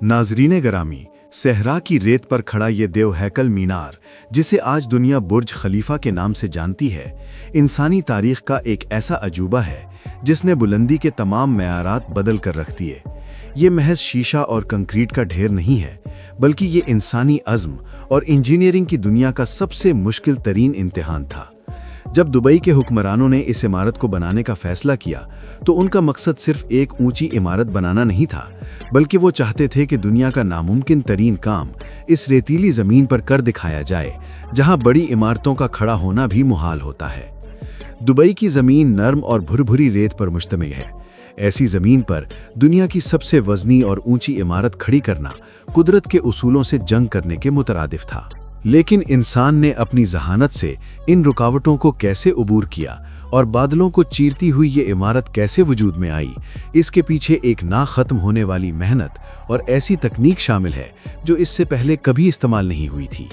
नाजरीन गरामी, सहरा की रेत पर खड़ा ये देव हैकल मीनार, जिसे आज दुनिया बुर्ज खलीफा के नाम से जानती है, इंसानी तारीख का एक ऐसा अजूबा है जिसने बुलंदी के तमाम मेयारात बदल कर रख दिए। ये महज शीशा और कंक्रीट का ढेर नहीं है, बल्कि ये इंसानी अज़्म और इंजीनियरिंग की दुनिया का सबसे मुश्किल तरीन इम्तिहान था। जब दुबई के हुक्मरानों ने इस इमारत को बनाने का फैसला किया, तो उनका मकसद सिर्फ एक ऊंची इमारत बनाना नहीं था, बल्कि वो चाहते थे कि दुनिया का नामुमकिन तरीन काम इस रेतीली ज़मीन पर कर दिखाया जाए, जहां बड़ी इमारतों का खड़ा होना भी मुहाल होता है। दुबई की ज़मीन नर्म और भुरभुरी रेत पर मुश्तमिल है। ऐसी ज़मीन पर दुनिया की सबसे वज़नी और ऊंची इमारत खड़ी करना कुदरत के उसूलों से जंग करने के मुतरादिफ था। लेकिन इंसान ने अपनी जहानत से इन रुकावटों को कैसे उबूर किया और बादलों को चीरती हुई ये इमारत कैसे वजूद में आई, इसके पीछे एक ना ख़त्म होने वाली मेहनत और ऐसी तकनीक शामिल है जो इससे पहले कभी इस्तेमाल नहीं हुई थी।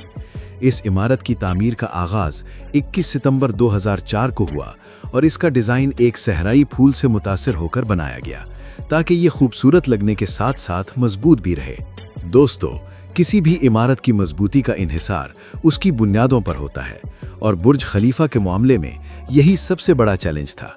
इस इमारत की तामीर का आगाज़ 21 सितंबर 2004 को हुआ और इसका डिज़ाइन एक सहराई फूल से मुतासिर होकर बनाया गया, ताकि ये खूबसूरत लगने के साथ साथ मजबूत भी रहे। दोस्तों, किसी भी इमारत की मजबूती का इन्हिसार उसकी बुनियादों पर होता है, और बुर्ज खलीफा के मामले में यही सबसे बड़ा चैलेंज था।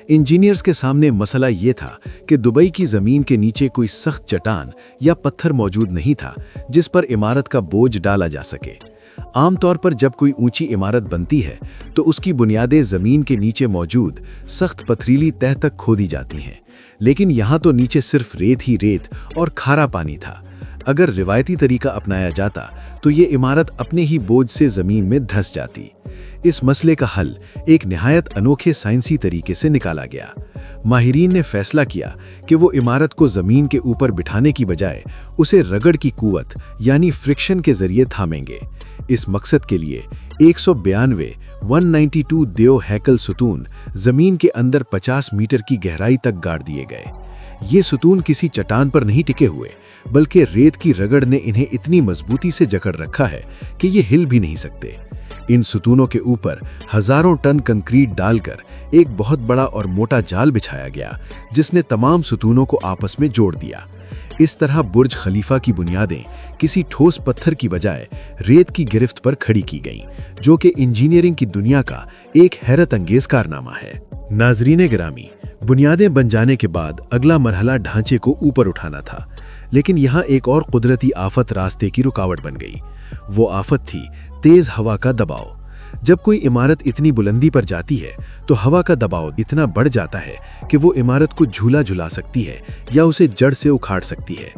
इंजीनियर्स के सामने मसला ये था कि दुबई की ज़मीन के नीचे कोई सख्त चट्टान या पत्थर मौजूद नहीं था जिस पर इमारत का बोझ डाला जा सके। आमतौर पर जब कोई ऊंची इमारत बनती है तो उसकी बुनियादें ज़मीन के नीचे मौजूद सख्त पथरीली तह तक खोदी जाती हैं, लेकिन यहाँ तो नीचे सिर्फ रेत ही रेत और खारा पानी था। अगर रिवायती तरीका अपनाया जाता तो ये इमारत अपने ही बोझ से ज़मीन में धंस जाती। इस मसले का हल एक निहायत अनोखे साइंसी तरीके से निकाला गया। माहिरीन ने फैसला किया कि वो इमारत को ज़मीन के ऊपर बिठाने की बजाय उसे रगड़ की कुव्वत यानी फ्रिक्शन के ज़रिए थामेंगे। इस मकसद के लिए 192 देव हैकल सुतून ज़मीन के अंदर 50 मीटर की गहराई तक गाड़ दिए गए। ये सुतून किसी चट्टान पर नहीं टिके हुए, बल्कि रेत की रगड़ ने इन्हें इतनी मजबूती से जकड़ रखा है कि ये हिल भी नहीं सकते। इन सुतूनों के ऊपर हजारों टन कंक्रीट डालकर एक बहुत बड़ा और मोटा जाल बिछाया गया, जिसने तमाम सुतूनों को आपस में जोड़ दिया। इस तरह बुर्ज खलीफा की बुनियादें किसी ठोस पत्थर की बजाय रेत की गिरफ्त पर खड़ी की गईं, जो कि इंजीनियरिंग की दुनिया का एक हैरत अंगेज कारनामा है। नाजरीन गिरामी, बुनियादें बन जाने के बाद अगला मरहला ढांचे को ऊपर उठाना था, लेकिन यहाँ एक और कुदरती आफत रास्ते की रुकावट बन गई। वो आफत थी तेज हवा का दबाव। जब कोई इमारत इतनी बुलंदी पर जाती है तो हवा का दबाव इतना बढ़ जाता है कि वो इमारत को झूला झुला सकती है या उसे जड़ से उखाड़ सकती है।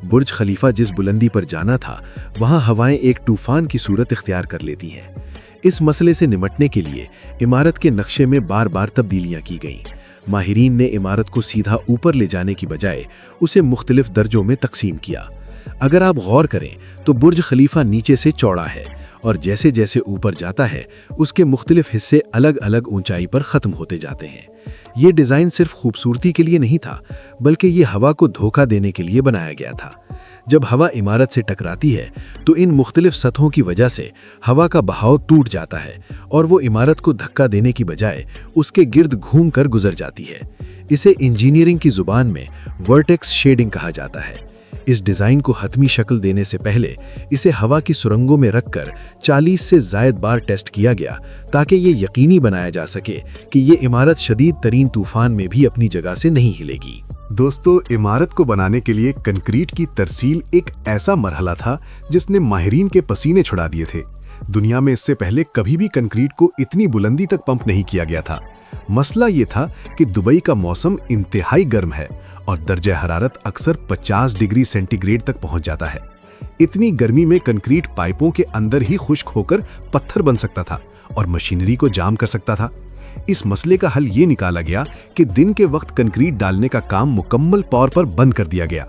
बुर्ज खलीफा जिस बुलंदी पर जाना था, वहाँ हवाएं एक तूफान की सूरत इख्तियार कर लेती हैं। इस मसले से निमटने के लिए इमारत के नक्शे में बार बार तब्दीलियां की गईं। माहिरीन ने इमारत को सीधा ऊपर ले जाने की बजाय उसे मुख्तलिफ दर्जों में तकसीम किया। अगर आप गौर करें तो बुर्ज खलीफा नीचे से चौड़ा है, और जैसे जैसे ऊपर जाता है उसके मुख्तलिफ हिस्से अलग अलग ऊंचाई पर ख़त्म होते जाते हैं। ये डिज़ाइन सिर्फ खूबसूरती के लिए नहीं था, बल्कि ये हवा को धोखा देने के लिए बनाया गया था। जब हवा इमारत से टकराती है तो इन मुख्तलिफ सतहों की वजह से हवा का बहाव टूट जाता है और वो इमारत को धक्का देने की बजाय उसके गिर्द घूम कर गुजर जाती है। इसे इंजीनियरिंग की ज़ुबान में वर्टेक्स शेडिंग कहा जाता है। इस डिज़ाइन को हतमी शक्ल देने से पहले इसे हवा की सुरंगों में रखकर 40 से ज़ायद बार टेस्ट किया गया, ताकि ये यकीनी बनाया जा सके कि ये इमारत शदीद तरीन तूफान में भी अपनी जगह से नहीं हिलेगी। दोस्तों, इमारत को बनाने के लिए कंक्रीट की तरसील एक ऐसा मरहला था जिसने माहिरीन के पसीने छुड़ा दिए थे। दुनिया में इससे पहले कभी भी कंक्रीट को इतनी बुलंदी तक पंप नहीं किया गया था। मसला ये था कि दुबई का मौसम इंतहाई गर्म है और दर्जा हरारत अक्सर 50 डिग्री सेंटीग्रेड तक पहुंच जाता है। इतनी गर्मी में कंक्रीट पाइपों के अंदर ही खुश्क होकर पत्थर बन सकता था और मशीनरी को जाम कर सकता था। इस मसले का हल ये निकाला गया कि दिन के वक्त कंक्रीट डालने का काम मुकम्मल तौर पर बंद कर दिया गया।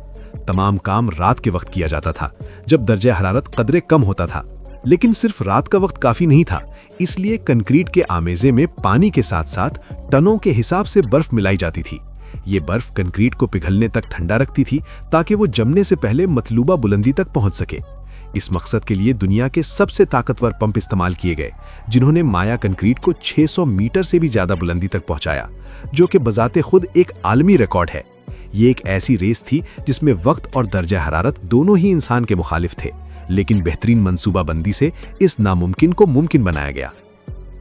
तमाम काम रात के वक्त किया जाता था, जब दर्जा हरारत कदरे कम होता था। लेकिन सिर्फ रात का वक्त काफी नहीं था, इसलिए कंक्रीट के आमेजे में पानी के साथ साथ टनों के हिसाब से बर्फ मिलाई जाती थी। ये बर्फ कंक्रीट को पिघलने तक ठंडा रखती थी, ताकि वो जमने से पहले मतलूबा बुलंदी तक पहुंच सके। इस मकसद के लिए दुनिया के सबसे ताकतवर पंप इस्तेमाल किए गए, जिन्होंने माया कंक्रीट को 600 मीटर से भी ज्यादा बुलंदी तक पहुंचाया, जो कि बजाते खुद एक आलमी रिकॉर्ड है। ये एक ऐसी रेस थी जिसमें वक्त और दर्जा हरारत दोनों ही इंसान के मुखालिफ थे, लेकिन बेहतरीन मंसूबाबंदी से इस नामुमकिन को मुमकिन बनाया गया।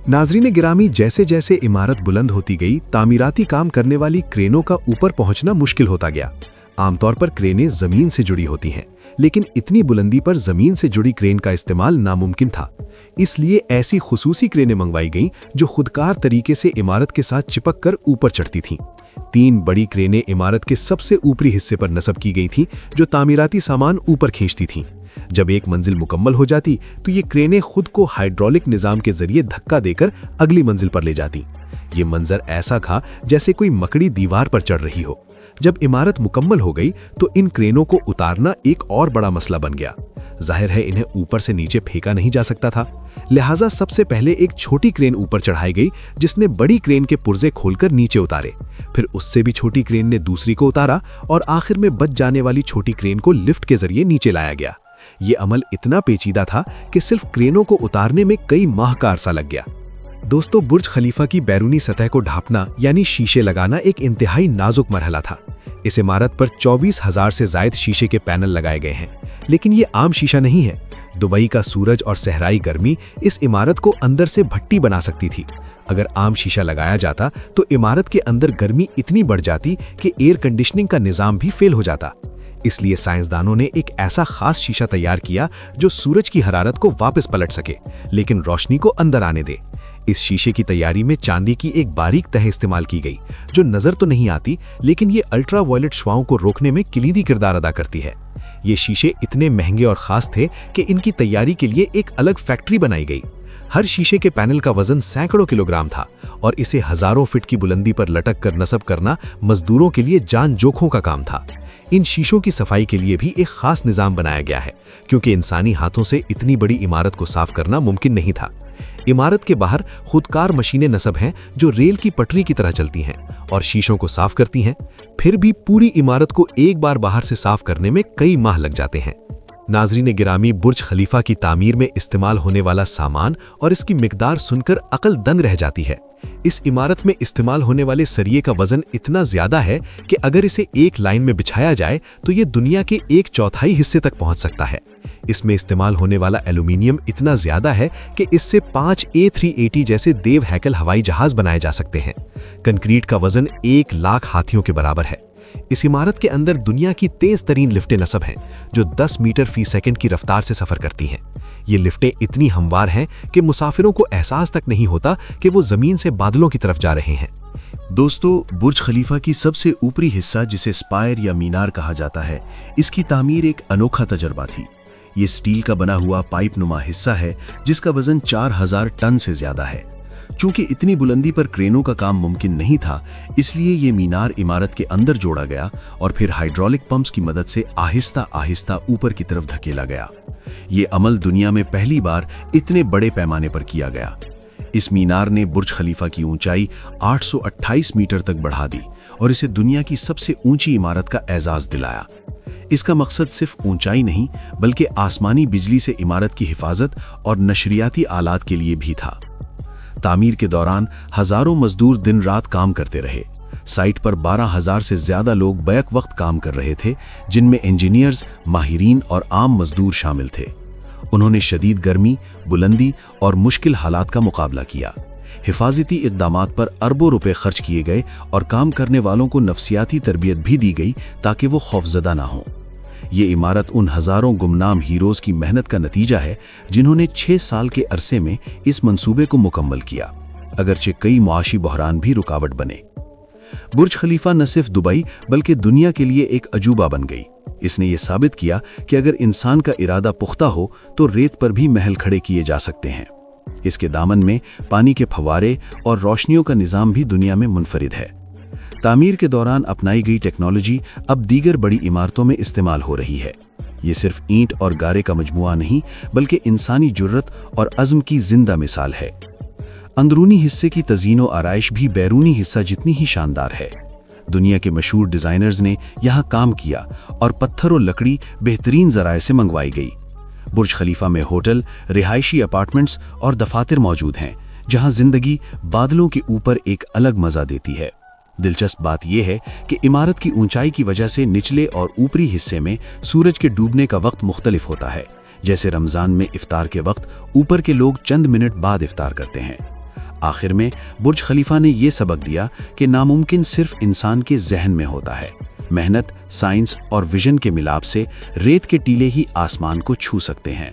नाज़रीन गिरामी, जैसे जैसे इमारत बुलंद होती गई, तामीराती काम करने वाली क्रेनों का ऊपर पहुंचना मुश्किल होता गया। आमतौर पर क्रेनें जमीन से जुड़ी होती हैं, लेकिन इतनी बुलंदी पर जमीन से जुड़ी क्रेन का इस्तेमाल नामुमकिन था। इसलिए ऐसी खुसूसी क्रेनें मंगवाई गईं जो खुदकार तरीके से इमारत के साथ चिपक कर ऊपर चढ़ती थीं। 3 बड़ी क्रेनें इमारत के सबसे ऊपरी हिस्से पर नस्ब की गई थीं, जो तामीराती सामान ऊपर खींचती थीं। जब एक मंजिल मुकम्मल हो जाती तो ये क्रेनें खुद को हाइड्रोलिक निजाम के जरिए धक्का देकर अगली मंजिल पर ले जाती। ये मंजर ऐसा था जैसे कोई मकड़ी दीवार पर चढ़ रही हो। जब इमारत मुकम्मल हो गई तो इन क्रेनों को उतारना एक और बड़ा मसला बन गया। जाहिर है इन्हें ऊपर से नीचे फेंका नहीं जा सकता था, लिहाजा सबसे पहले एक छोटी क्रेन ऊपर चढ़ाई गई जिसने बड़ी क्रेन के पुर्जे खोलकर नीचे उतारे। फिर उससे भी छोटी क्रेन ने दूसरी को उतारा और आखिर में बच जाने वाली छोटी क्रेन को लिफ्ट के जरिए नीचे लाया गया। ये अमल इतना पेचीदा था कि सिर्फ क्रेनों को उतारने में कई माह का अरसा लग गया। दोस्तों, बुर्ज खलीफा की बैरूनी सतह को ढांपना यानी शीशे लगाना एक इंतहाई नाजुक मरहला था। इस इमारत पर 24,000 से जायद शीशे के पैनल लगाए गए हैं, लेकिन ये आम शीशा नहीं है। दुबई का सूरज और सहराई गर्मी इस इमारत को अंदर से भट्टी बना सकती थी। अगर आम शीशा लगाया जाता तो इमारत के अंदर गर्मी इतनी बढ़ जाती कि एयर कंडीशनिंग का निजाम भी फेल हो जाता। इसलिए साइंसदानों ने एक ऐसा खास शीशा तैयार किया जो सूरज की हरारत को वापस पलट सके, लेकिन रोशनी को अंदर आने दे। इस शीशे की तैयारी में चांदी की एक बारीक तह इस्तेमाल की गई, जो नजर तो नहीं आती, लेकिन ये अल्ट्रा वायलेट शुआओं को रोकने में किलीदी किरदार अदा करती है। ये शीशे इतने महंगे और खास थे कि इनकी तैयारी के लिए एक अलग फैक्ट्री बनाई गई। हर शीशे के पैनल का वजन सैकड़ों किलोग्राम था और इसे हजारों फीट की बुलंदी पर लटक कर नस्ब करना मजदूरों के लिए जान जोखों का काम था। इन शीशों की सफाई के लिए भी एक खास निजाम बनाया गया है, क्योंकि इंसानी हाथों से इतनी बड़ी इमारत को साफ करना मुमकिन नहीं था। इमारत के बाहर खुदकार मशीनें नस्ब हैं जो रेल की पटरी की तरह चलती हैं और शीशों को साफ करती हैं। फिर भी पूरी इमारत को एक बार बाहर से साफ करने में कई माह लग जाते हैं। नाज़रीन गिरामी, बुर्ज खलीफा की तामीर में इस्तेमाल होने वाला सामान और इसकी मिकदार सुनकर अकल दंग रह जाती है। इस इमारत में इस्तेमाल होने वाले सरिये का वजन इतना ज्यादा है कि अगर इसे एक लाइन में बिछाया जाए तो ये दुनिया के 1/4 हिस्से तक पहुंच सकता है। इसमें इस्तेमाल होने वाला एल्यूमिनियम इतना ज्यादा है कि इससे 5 A380 जैसे देव हैकल हवाई जहाज बनाए जा सकते हैं। कंक्रीट का वजन 1 लाख हाथियों के बराबर है। इस इमारत के अंदर दुनिया की तेज तरीन लिफ्टें नस्ब हैं जो 10 मीटर फी सेकंड की रफ्तार से सफर करती हैं। ये लिफ्टें इतनी हमवार हैं कि मुसाफिरों को एहसास तक नहीं होता कि वो जमीन से बादलों की तरफ जा रहे हैं। दोस्तों, बुर्ज खलीफा की सबसे ऊपरी हिस्सा, जिसे स्पायर या मीनार कहा जाता है, इसकी तामीर एक अनोखा तजर्बा थी। ये स्टील का बना हुआ पाइप नुमा हिस्सा है जिसका वजन 4000 टन से ज्यादा है। चूंकि इतनी बुलंदी पर क्रेनों का काम मुमकिन नहीं था, इसलिए ये मीनार इमारत के अंदर जोड़ा गया और फिर हाइड्रोलिक पंप्स की मदद से आहिस्ता आहिस्ता ऊपर की तरफ धकेला गया। ये अमल दुनिया में पहली बार इतने बड़े पैमाने पर किया गया। इस मीनार ने बुर्ज खलीफा की ऊंचाई 828 मीटर तक बढ़ा दी और इसे दुनिया की सबसे ऊंची इमारत का एजाज दिलाया। इसका मकसद सिर्फ ऊंचाई नहीं, बल्कि आसमानी बिजली से इमारत की हिफाजत और नशरियाती आलात के लिए भी था। तामीर के दौरान हजारों मजदूर दिन रात काम करते रहे। साइट पर 12,000 से ज्यादा लोग बैक वक्त काम कर रहे थे, जिनमें इंजीनियर्स, माहिरीन और आम मजदूर शामिल थे। उन्होंने शदीद गर्मी, बुलंदी और मुश्किल हालात का मुकाबला किया। हिफाजती इक़दामात पर अरबों रुपए खर्च किए गए और काम करने वालों को नफ्सियाती तरबियत भी दी गई ताकि वो खौफजदा ना हों। ये इमारत उन हजारों गुमनाम हीरोज की मेहनत का नतीजा है जिन्होंने 6 साल के अरसे में इस मंसूबे को मुकम्मल किया, अगरचे कई मुआशी बहरान भी रुकावट बने। बुर्ज खलीफा न सिर्फ दुबई बल्कि दुनिया के लिए एक अजूबा बन गई। इसने ये साबित किया कि अगर इंसान का इरादा पुख्ता हो तो रेत पर भी महल खड़े किए जा सकते हैं। इसके दामन में पानी के फव्वारे और रोशनियों का निज़ाम भी दुनिया में मुनफरिद है। तामीर के दौरान अपनाई गई टेक्नोलॉजी अब दीगर बड़ी इमारतों में इस्तेमाल हो रही है। ये सिर्फ ईंट और गारे का मजमुआ नहीं, बल्कि इंसानी जुर्रत और अज़्म की जिंदा मिसाल है। अंदरूनी हिस्से की तज़ीनो आराइश भी बैरूनी हिस्सा जितनी ही शानदार है। दुनिया के मशहूर डिज़ाइनर्स ने यहाँ काम किया और पत्थर और लकड़ी बेहतरीन ज़राए से मंगवाई गई। बुर्ज खलीफा में होटल, रिहायशी अपार्टमेंट्स और दफातर मौजूद हैं, जहाँ जिंदगी बादलों के ऊपर एक अलग मज़ा देती है। دلچسپ بات یہ ہے کہ عمارت کی اونچائی کی وجہ سے نچلے اور اوپری حصے میں سورج کے ڈوبنے کا وقت مختلف ہوتا ہے۔ جیسے رمضان میں افطار کے وقت اوپر کے لوگ چند منٹ بعد افطار کرتے ہیں۔ آخر میں برج خلیفہ نے یہ سبق دیا کہ ناممکن صرف انسان کے ذہن میں ہوتا ہے۔ محنت، سائنس اور ویژن کے ملاپ سے ریت کے ٹیلے ہی آسمان کو چھو سکتے ہیں۔